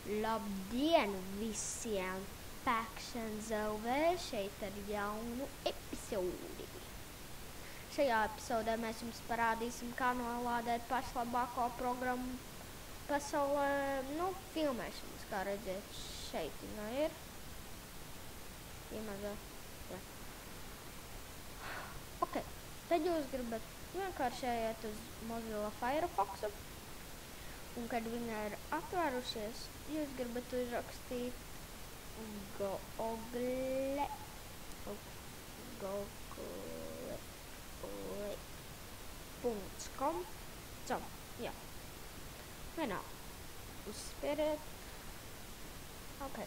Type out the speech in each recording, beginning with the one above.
Labdien visiem! Pēkšanas LV šeit ar jaunu epizodi. Šajā epizodē mēs jums parādīsim, kā nolādēt pašlabāko programmu pasaulē, filmēšanas, kā redzēt šeit viņa ir. Iemazā, jā. Ok, tad jūs gribat vienkārši iet uz Mozilla Firefoxu, un kad viņa ir atvērušies, jūs gribat uzrakstīt google.com. Jā. Vienalga. Uzspieriet. Ok.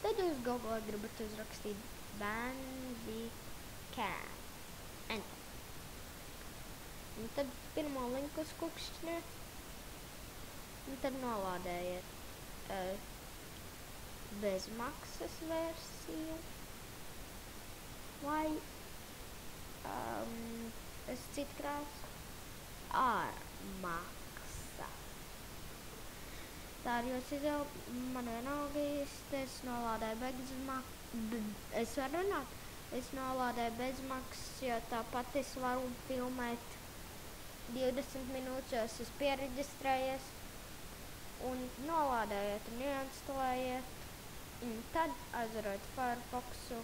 Tad jūs Google gribat uzrakstīt Bandicam. Enter. Un tad pirmo linku uzklikšķiniet. Un tad nolādējiet bezmaksas versiju. Vai es citkrās ar maksa. Tā ir jūs izvēle, man vienalga īsti, es nolādēju es varu runāt, es nolādēju bezmaksas, jo tāpat es varu filmēt 20 minūtes, jo es esmu piereģistrējies, un nolādējiet un ieinstalējiet, un tad aizvariet Firefoxu,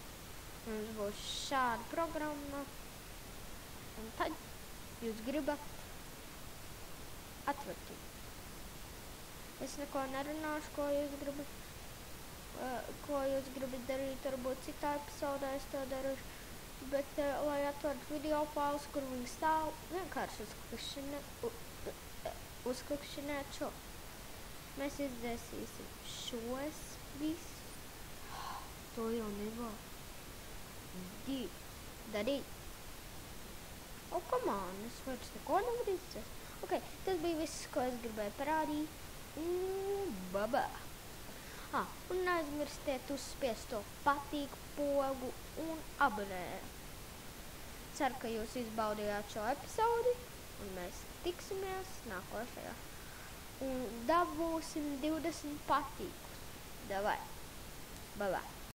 un jums būs šāda programma, un tad jūs gribat atvērtīt. Es neko nerunāšu, ko jūs gribat darīt, varbūt citā epizodē es to darīšu, bet, lai atvērtu video failus, kur viņi stāv, vienkārši uzklikšķiniet šo. Mēs izdzēsīsim šos visus. To jau nevar darīt. O, come on, es vairs neko nevaru izdzēst. Ok, tas bija viss, ko es gribēju parādīt. Baba! Un neaizmirstiet uzspiest to patīk pogu un abonēt. Ceru, ka jūs izbaudījāt šo epizodi, un mēs tiksimies nākošajā. Un dabūsim 20 patīkus. Davai! Baba!